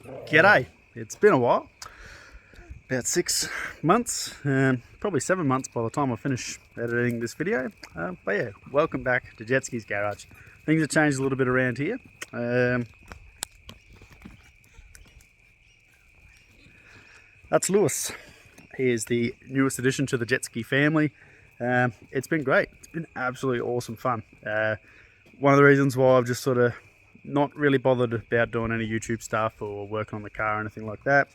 G'day, it's been a while, about 6 months, probably 7 months by the time I finish editing this video, but yeah, welcome back to Jetski's Garage. Things have changed a little bit around here. That's Lewis. He is the newest addition to the Jetski family. It's been great. It's been absolutely awesome fun. One of the reasons why I've just sort of not really bothered about doing any YouTube stuff or working on the car or anything like that.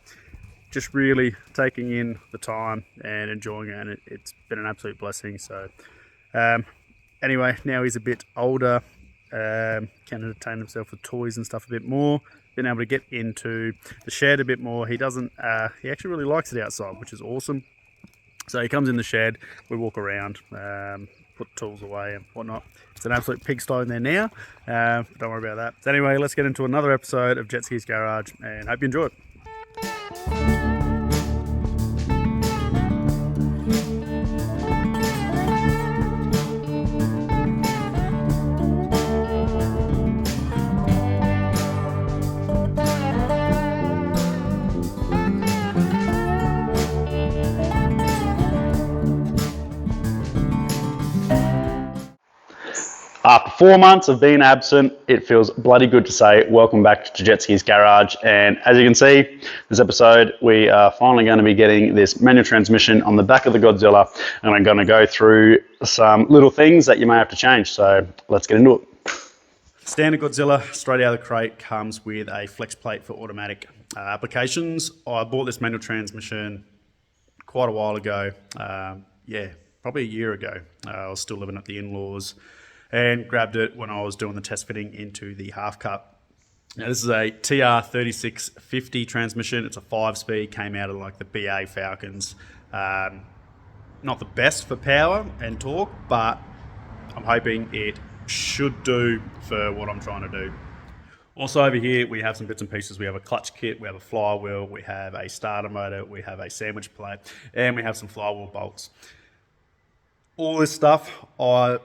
Just really taking in the time and enjoying it, and it's been an absolute blessing. So anyway, now he's a bit older, can entertain himself with toys and stuff a bit more, been able to get into the shed a bit more. He doesn't, he actually really likes it outside, which is awesome. So he comes in the shed, we walk around, put tools away and whatnot. It's an absolute pigsty in there now. Don't worry about that. So anyway, let's get into another episode of Jetski's Garage, and hope you enjoy it. After 4 months of being absent, it feels bloody good to say welcome back to Jetski's Garage. And as you can see, this episode, we are finally going to be getting this manual transmission on the back of the Godzilla, and I'm going to go through some little things that you may have to change. So let's get into it. Standard Godzilla, straight out of the crate, comes with a flex plate for automatic applications. I bought this manual transmission quite a while ago. Yeah, probably a year ago. I was still living at the in-laws, and grabbed it when I was doing the test fitting into the half cut. Now this is a TR3650 transmission. It's a 5-speed, came out of like the XB Falcons. Not the best for power and torque, but I'm hoping it should do for what I'm trying to do. Also over here, we have some bits and pieces. We have a clutch kit, we have a flywheel, we have a starter motor, we have a sandwich plate, and we have some flywheel bolts. All this stuff, I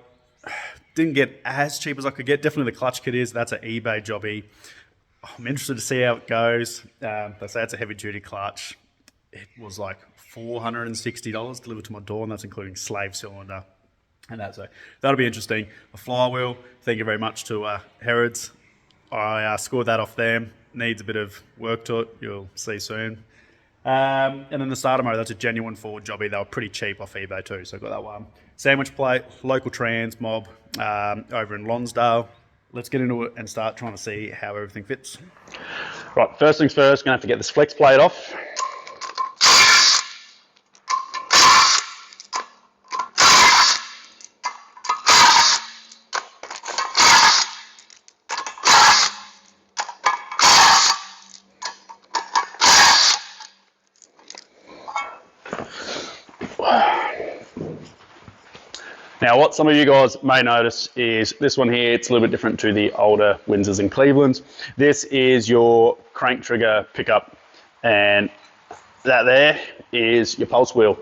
didn't get as cheap as I could get. Definitely the clutch kit is. That's an eBay jobby. I'm interested to see how it goes. They say it's a heavy duty clutch. It was like $460 delivered to my door, and that's including slave cylinder and that. So that'll be interesting. A flywheel, thank you very much to Herod's. I scored that off them. Needs a bit of work to it. You'll see soon. And then the starter motor, that's a genuine Ford jobby. They were pretty cheap off eBay too, so I got that one. Sandwich plate, local trans mob over in Lonsdale. Let's get into it and start trying to see how everything fits. Right, first things first, gonna have to get this flex plate off. Now, what some of you guys may notice is this one here, it's a little bit different to the older Windsors and Clevelands. This is your crank trigger pickup, and that there is your pulse wheel.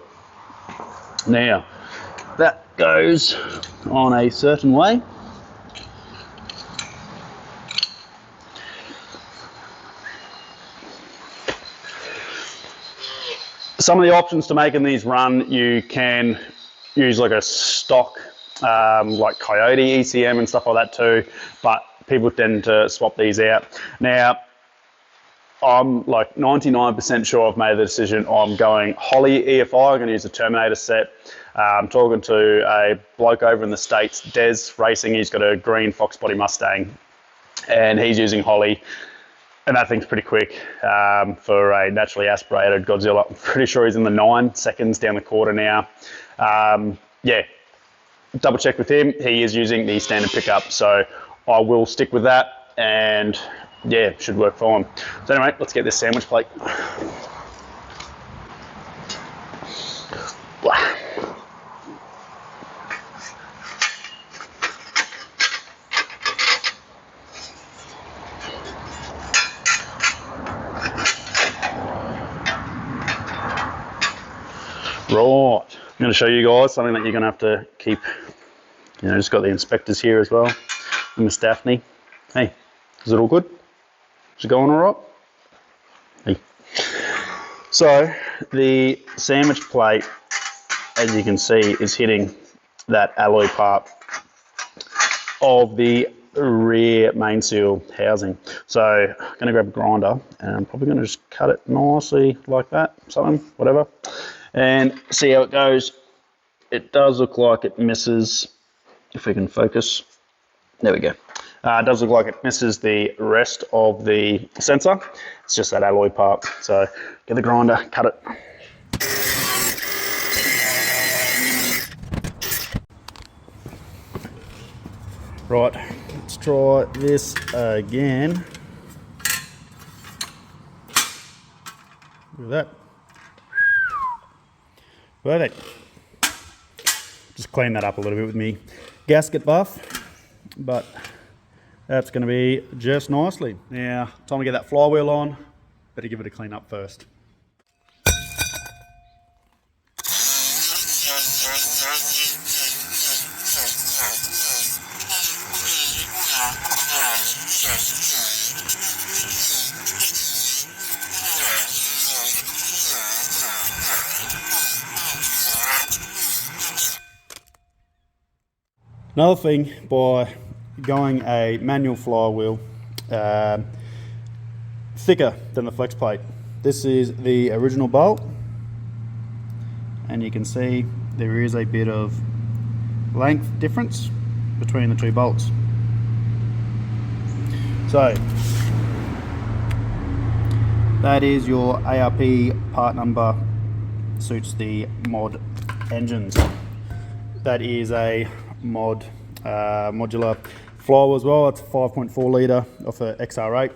Now, that goes on a certain way. Some of the options to making these run, you can use like a stock, like Coyote ECM and stuff like that too, but people tend to swap these out. Now, I'm like 99% sure I've made the decision. I'm going Holly EFI. I'm going to use a Terminator set. I'm talking to a bloke over in the States, Des Racing. He's got a green Fox body Mustang, and he's using Holly. And that thing's pretty quick for a naturally aspirated Godzilla. I'm pretty sure he's in the 9 seconds down the quarter now. Yeah, double check with him. He is using the standard pickup, so I will stick with that, and yeah, should work fine. So anyway, let's get this sandwich plate. Right, I'm going to show you guys something that you're going to have to keep, you know, just got the inspectors here as well, and Miss Daphne. Hey, is it all good? Is it going all right? So the sandwich plate, as you can see, is hitting that alloy part of the rear main seal housing. So I'm going to grab a grinder and I'm probably going to just cut it nicely like that, something, whatever, and see how it goes. It does look like it misses, if we can focus. There we go. It does look like it misses the rest of the sensor. It's just that alloy part. So get the grinder, cut it. Right, let's try this again. Look at that. Perfect. Just clean that up a little bit with me gasket buff, but that's going to be just nicely. Now, time to get that flywheel on. Better give it a clean up first. Another thing, by going a manual flywheel, thicker than the flex plate. This is the original bolt, and you can see there is a bit of length difference between the two bolts. So that is your ARP part number, suits the mod engines. That is a mod modular flywheel as well. It's 5.4 litre off a XR8.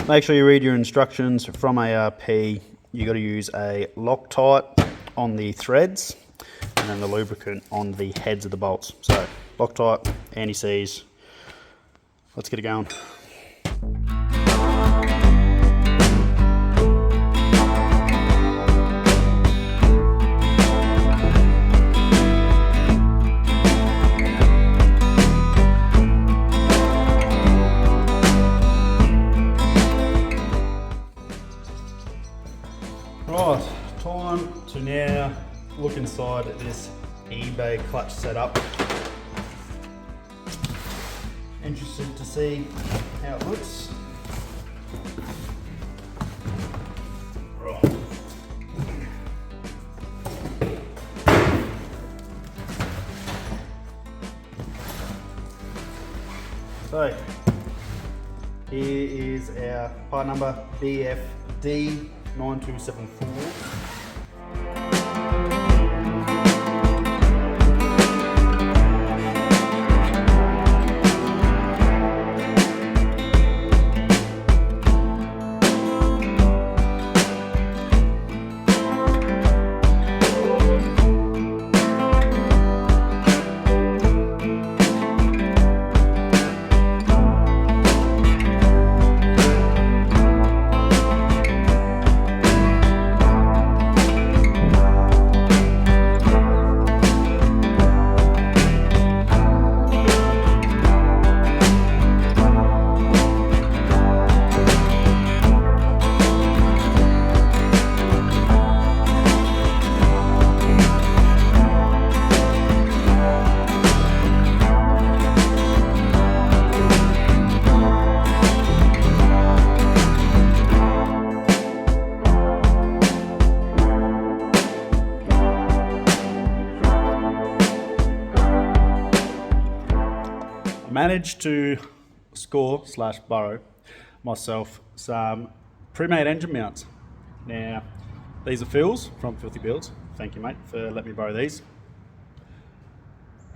Make sure you read your instructions from ARP. You got to use a Loctite on the threads and then the lubricant on the heads of the bolts. So Loctite, anti-seize. Let's get it going. Right, time to now look inside this eBay clutch setup. Interested to see how it looks. Right. So, here is our part number BFD 9274. Managed to score/borrow myself some pre-made engine mounts. Now, these are Phil's from Filthy Builds. Thank you, mate, for letting me borrow these.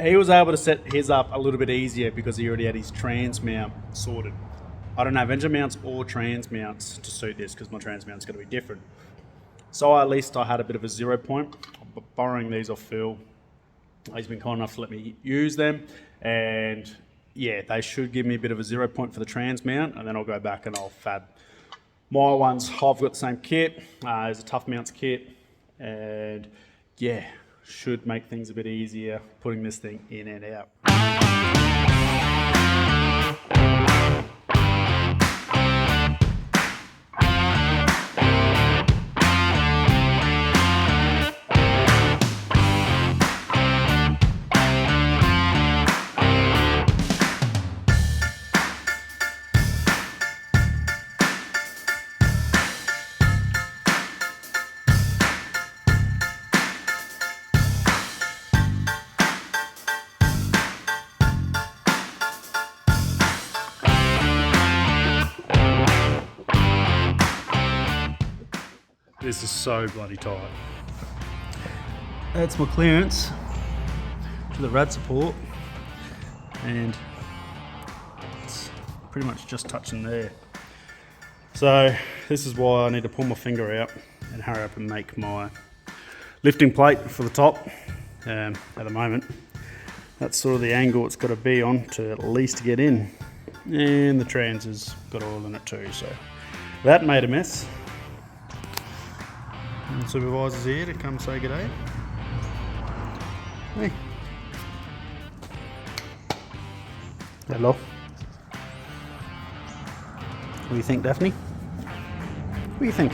He was able to set his up a little bit easier because he already had his trans mount sorted. I don't have engine mounts or trans mounts to suit this because my trans mount's going to be different. So at least I had a bit of a 0 point. I'm borrowing these off Phil. He's been kind enough to let me use them, and yeah, they should give me a bit of a 0 point for the trans mount, and then I'll go back and I'll fab my ones. I've got the same kit. There's a Tough Mounts kit, and yeah, should make things a bit easier putting this thing in and out. This is so bloody tight. That's my clearance to the rad support, and it's pretty much just touching there. So this is why I need to pull my finger out and hurry up and make my lifting plate for the top. At the moment, that's sort of the angle it's got to be on to at least get in. And the trans has got oil in it too, so that made a mess. And the supervisor's here to come say good day. Hey. Hello. What do you think, Daphne? What do you think?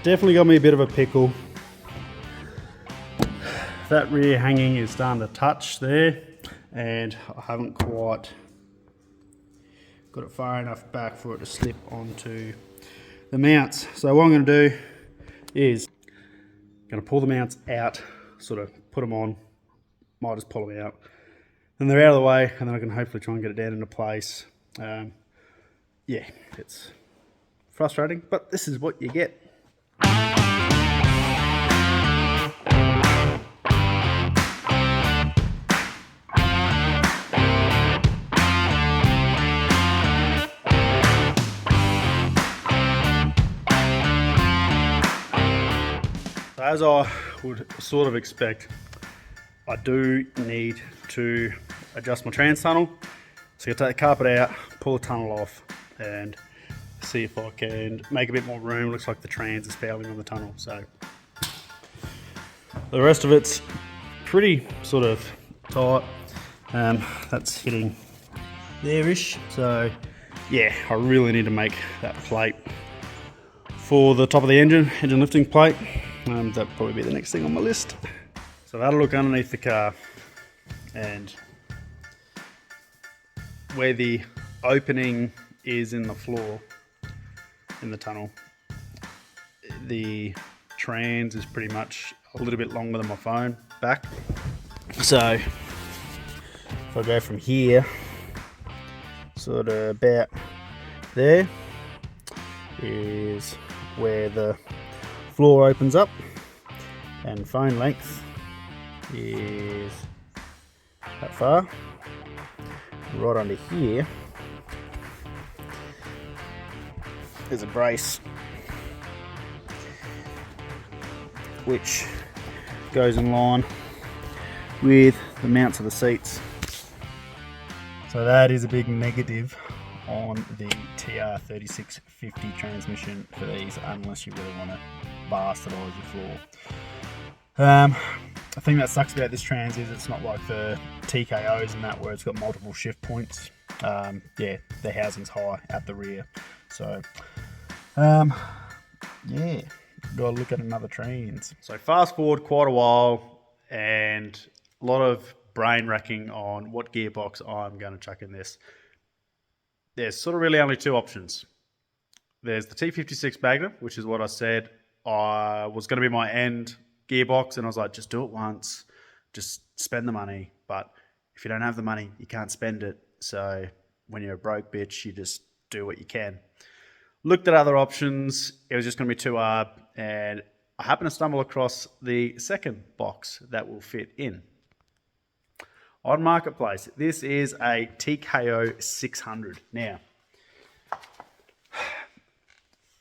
Definitely got me a bit of a pickle. That rear hanging is starting to touch there, and I haven't quite got it far enough back for it to slip onto the mounts. So what I'm going to do is I'm going to pull the mounts out, sort of put them on, might just pull them out, and they're out of the way, and then I can hopefully try and get it down into place. Yeah, it's frustrating, but this is what you get. As I would sort of expect, I do need to adjust my trans tunnel. So you take the carpet out, pull the tunnel off, and see if I can make a bit more room. Looks like the trans is fouling on the tunnel. So the rest of it's pretty sort of tight. That's hitting there-ish. So yeah, I really need to make that plate for the top of the engine lifting plate. That'll probably be the next thing on my list. So that'll look underneath the car, and where the opening is in the floor, in the tunnel, the trans is pretty much a little bit longer than my phone back. So if I go from here, sort of about there is where the floor opens up, and phone length is that far. Right under here there's a brace which goes in line with the mounts of the seats. So that is a big negative on the TR3650 transmission for these, unless you really want to bastardize your floor. The thing that sucks about this trans is it's not like the TKOs and that, where it's got multiple shift points. Yeah, the housing's high at the rear. So, yeah, gotta look at another trans. So fast forward quite a while, and a lot of brain racking on what gearbox I'm going to chuck in this. There's sort of really only two options. There's the T56 Magnum, which is what I said was going to be my end gearbox, and I was like, just do it once, just spend the money. But if you don't have the money, you can't spend it. So when you're a broke bitch, you just do what you can. Looked at other options. It was just going to be too hard, and I happened to stumble across the second box that will fit in. On Marketplace, this is a TKO 600. Now,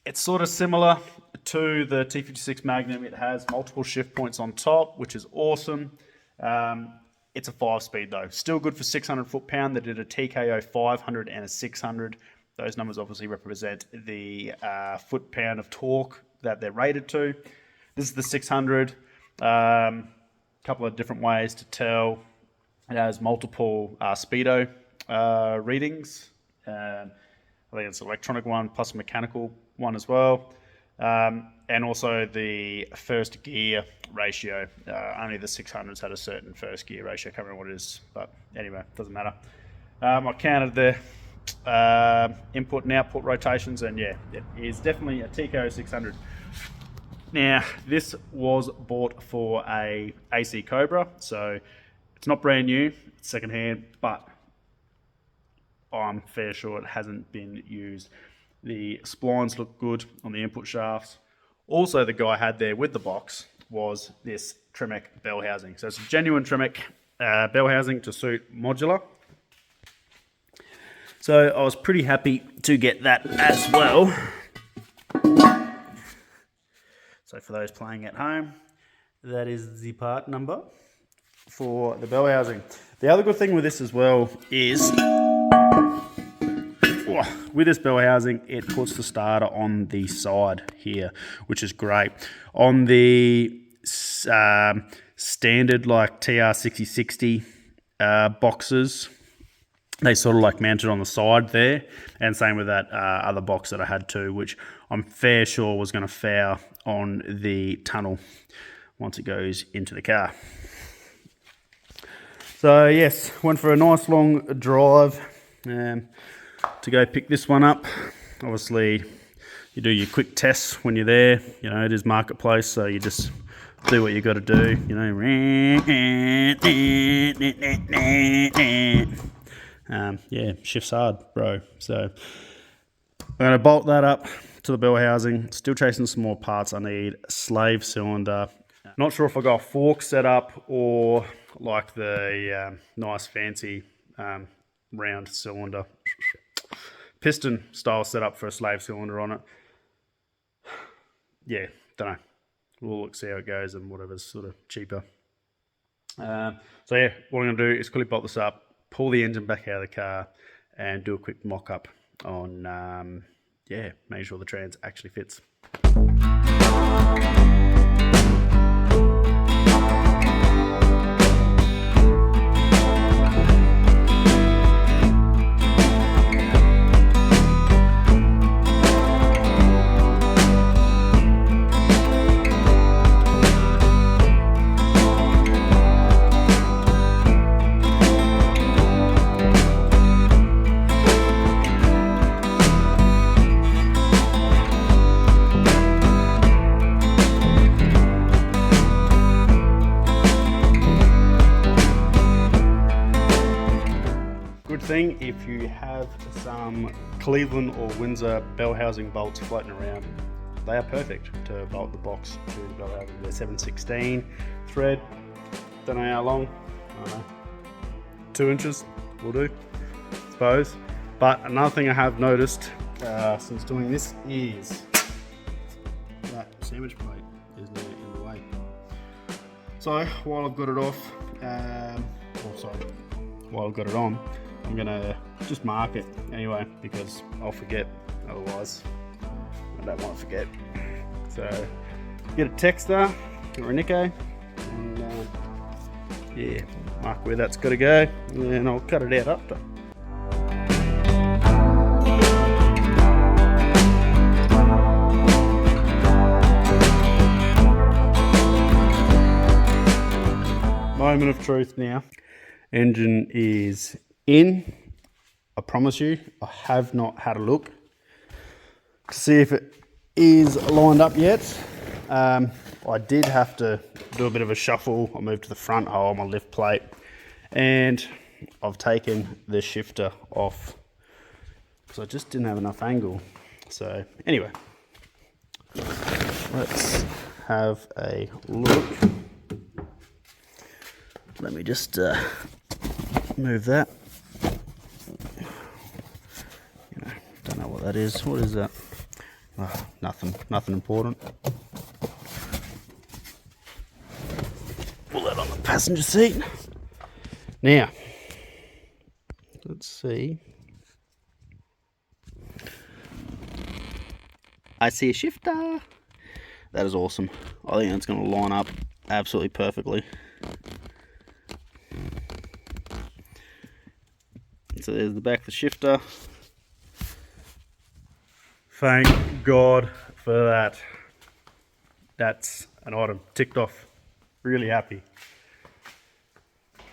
it's sort of similar to the T56 Magnum. It has multiple shift points on top, which is awesome. It's a 5-speed though. Still good for 600 foot-pound. They did a TKO 500 and a 600. Those numbers obviously represent the foot-pound of torque that they're rated to. This is the 600. Couple of different ways to tell. It has multiple speedo readings. I think it's an electronic one plus a mechanical one as well. And also the first gear ratio. Only the 600s had a certain first gear ratio. I can't remember what it is, but anyway, doesn't matter. I counted the input and output rotations, and yeah, it is definitely a TKO 600. Now, this was bought for a AC Cobra, so it's not brand new, it's secondhand, but I'm fair sure it hasn't been used. The splines look good on the input shafts. Also, the guy had there with the box was this Tremec bell housing. So it's a genuine Tremec bell housing to suit modular. So I was pretty happy to get that as well. So for those playing at home, that is the part number for the bell housing. The other good thing with this as well is, with this bell housing, it puts the starter on the side here, which is great. On the standard like TR6060 boxes, they sort of like mounted on the side there, and same with that other box that I had too, which I'm fair sure was going to foul on the tunnel once it goes into the car. So yes, went for a nice long drive to go pick this one up. Obviously, you do your quick tests when you're there. You know, it is marketplace, so you just do what you got to do. You know, yeah, shifts hard, bro. So I'm going to bolt that up to the bell housing. Still chasing some more parts. I need slave cylinder. Not sure if I got a fork set up or like the nice fancy round cylinder. Piston style setup for a slave cylinder on it. Yeah, don't know. We'll look, see how it goes and whatever's sort of cheaper. So yeah, what I'm going to do is quickly bolt this up, pull the engine back out of the car, and do a quick mock-up on, yeah, making sure the trans actually fits. Thing, if you have some Cleveland or Windsor bell housing bolts floating around, they are perfect to bolt the box to the bell housing. They're 7/16 thread, don't know how long, I don't know, 2 inches will do, I suppose. But another thing I have noticed since doing this is that sandwich plate is now in the way. So while I've got it off, while I've got it on, I'm gonna just mark it anyway because I'll forget otherwise. I don't want to forget. So get a Texter or a Nico and yeah, mark where that's got to go, and then I'll cut it out after. Moment of truth now. Engine is in. I promise you, I have not had a look to see if it is lined up yet. I did have to do a bit of a shuffle. I moved to the front hole on my lift plate, and I've taken the shifter off because I just didn't have enough angle. So anyway, let's have a look. Let me just move that. Don't know what that is. What is that? Oh, nothing important. pull that on the passenger seat. Now, let's see. I see a shifter. That is awesome. I think it's going to line up absolutely perfectly. So there's the back of the shifter. Thank God for that. That's an item ticked off. Really happy.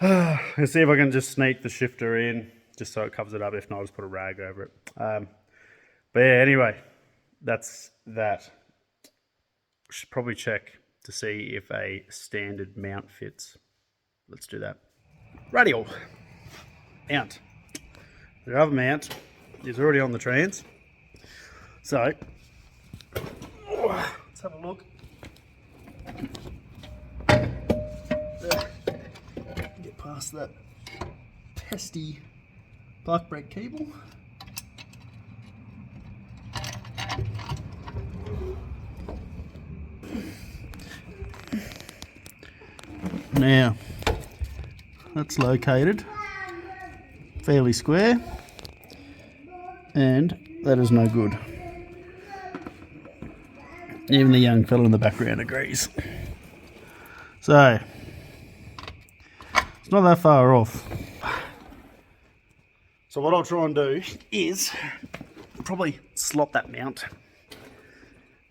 Let's see if I can just sneak the shifter in, just so it covers it up. If not, I'll just put a rag over it. But yeah, anyway, that's that. Should probably check to see if a standard mount fits. Let's do that. Radio mount. The other mount is already on the trans. So let's have a look. Get past that pesky park brake cable. Now, that's located fairly square, and that is no good. Even the young fellow in the background agrees. So, it's not that far off. So what I'll try and do is probably slot that mount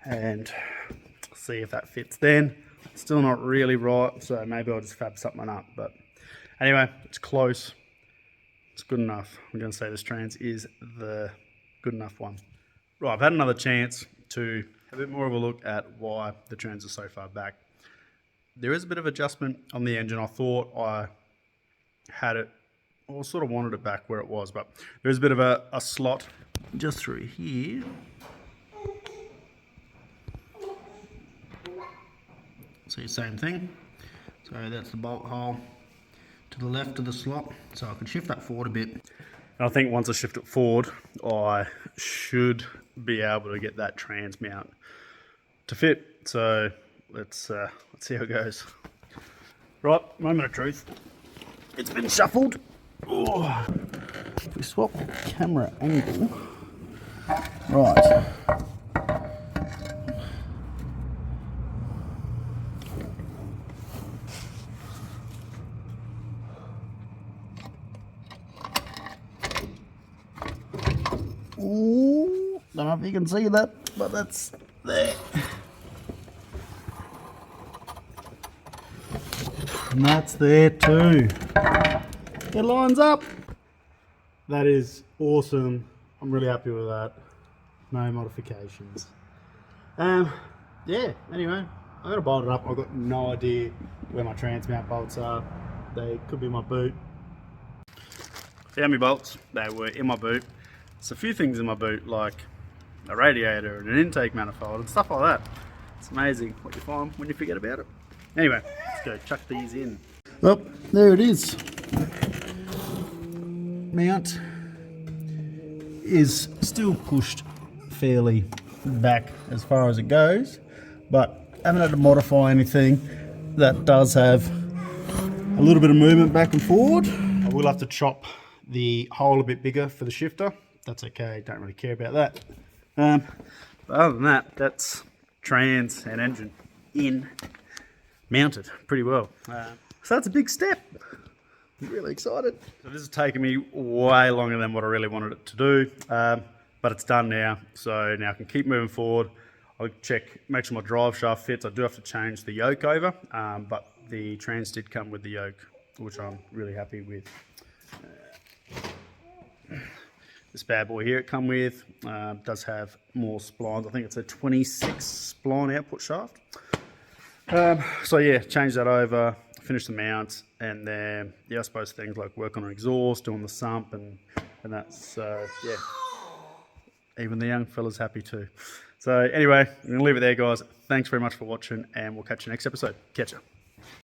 and see if that fits then. Still not really right, so maybe I'll just fab something up. But anyway, it's close. It's good enough. I'm going to say this trans is the good enough one. Right, I've had another chance to have a bit more of a look at why the trans is so far back. There is a bit of adjustment on the engine. I thought I had it, or sort of wanted it back where it was, but there's a bit of a slot just through here. See, same thing. So that's the bolt hole to the left of the slot. So I can shift that forward a bit. And I think once I shift it forward, I should be able to get that trans mount to fit. So let's see how it goes. Right, moment of truth. It's been shuffled. Oh. If we swap the camera angle, right. Ooh, don't know if you can see that, but that's there. And that's there too. It lines up. That is awesome. I'm really happy with that. No modifications. Yeah, anyway, I'm gonna bolt it up. I've got no idea where my trans mount bolts are. They could be in my boot. Found my bolts. They were in my boot. There's a few things in my boot, like a radiator and an intake manifold and stuff like that. It's amazing what you find when you forget about it. Anyway, let's go chuck these in. Well, there it is. Mount is still pushed fairly back as far as it goes, but I haven't had to modify anything. That does have a little bit of movement back and forward. I will have to chop the hole a bit bigger for the shifter. That's okay, don't really care about that. But other than that, that's trans and engine in, mounted pretty well. So that's a big step. I'm really excited. So this has taken me way longer than what I really wanted it to do, but it's done now. So now I can keep moving forward. I'll check, make sure my drive shaft fits. I do have to change the yoke over, but the trans did come with the yoke, which I'm really happy with. This bad boy here it come with does have more splines. I think it's a 26 spline output shaft. So yeah, change that over, finish the mounts, and then yeah, I suppose things like work on an exhaust, doing the sump, and that's yeah. Even the young fella's happy too. So anyway, I'm gonna leave it there, guys. Thanks very much for watching, and we'll catch you next episode. Catch ya.